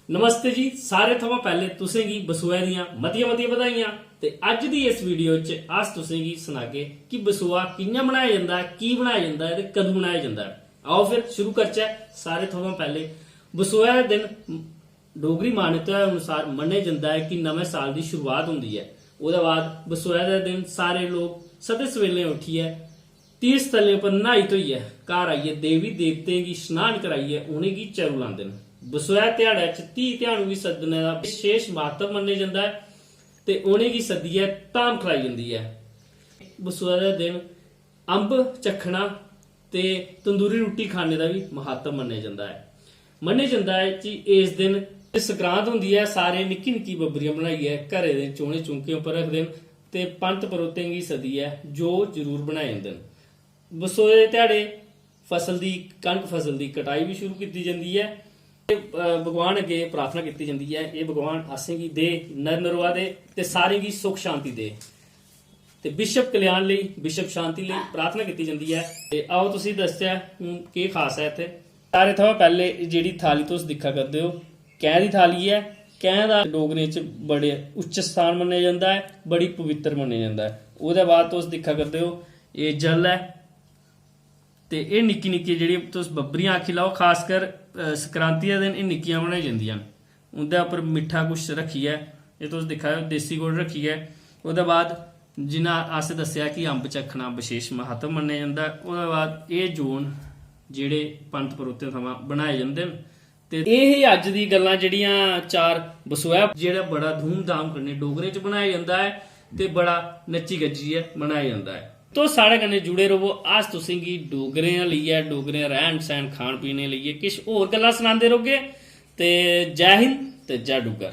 नमस्ते जी सारे थमां पहले तुसें गी बसोए दियां मतियां मतियां बधाइयां। ते अज्ज दी इस वीडियो च अस तुसें गी सनागे कि बसोआ कि'यां बनाया जंदा है, की बनाया जंदा है ते कदूं बनाया जंदा है। आओ फिर शुरू करचै। सारे थमां पहले बसोए दा दिन डोगरी मान्यता अनुसार मन्नेआ जंदा है कि नमें साल की शुरुआत होंदी है। उसदे बाद बसोए दा दिन सारे लोग सदे सवेले उठियै तीर्थ स्थलें पर न्हाई धोइयै घर आइयै देवी देवतें गी स्नान कराइयै उनेंगी चरू लांदे न। बसोए ध्याड़े च धी ध्यानू गी सद्दने का विशेष महत्व मन्नेआ जंदा है ते उनेंगी सद्दियै धाम खलाई जंदी है। बसोए दे दिन अंब चखना ते तंदूरी रुट्टी खाने का भी महत्व मन्नेआ जंदा है। मन्नेआ जंदा है कि इस दिन संक्रांत होंदी है, सारे निक्की निक्की बब्बरियां बनाइयै घरै दे चौने चौंके उप्पर रखदे न ते पंत परोतें गी सद्दियै जो जरूर बनाए जंदे न। बसोए दे ध्याड़े फसल दी कनक फसल की कटाई भी शुरू की जाती है। भगवान अगे प्रार्थना की जाती है, ये भगवान असेंगी दे नर नरोआ दे ते सारें गी सुख शांति दे ते विश्व कल्याण लई विश्व शांति लई प्रार्थना की जाती है। ते आओ तुसीं दस्सचै केह् खास है इत्थे। सारे थमां पैहले जेह्ड़ी थाली तुस दिक्खा करदे हो कैंह् दी थाली है। कैंह् दा डोगरें च बड़े उच्च स्थान मन्नेआ जंदा है, बड़ी पवित्र मन्नेआ जंदा है। ओह्दे बाद तुस दिक्खा करदे हो एह् जल है ते एह् निक्की निक्की जेह्ड़ी तुस बब्बरियां आखी लैओ, खासकर संक्रांति दे दिन एह् निक्कियां बनाई जंदियां न। उं'दे उप्पर मिट्ठा कुछ रखियै एह् तुस दिक्खा देसी गुड़ रखियै ओह्दे बाद जि'यां अस दस्सेआ कि अंब चखना विशेष महत्व मन्नेआ जंदा है। ओह्दे बाद एह् जोन जेह्ड़े पंत परोतें थमां बनाए जंदे न ते एह् ही अज्ज दी गल्लां जेह्ड़ियां चार बसोआ जेह्ड़ा बड़ा धूमधाम कन्नै डोगरें च बनाया जंदा है ते बड़ा नच्ची गज्जियै मनाया जंदा है। तो साढ़े कन्नै जुड़े रवो, अस तुसें गी डोगरें लेइयै डोगरें रैह्न सैह्न खान पीने लेइयै किश होर गल्लां सनांदे रौह्गे। ते जय हिंद ते जय डुग्गर।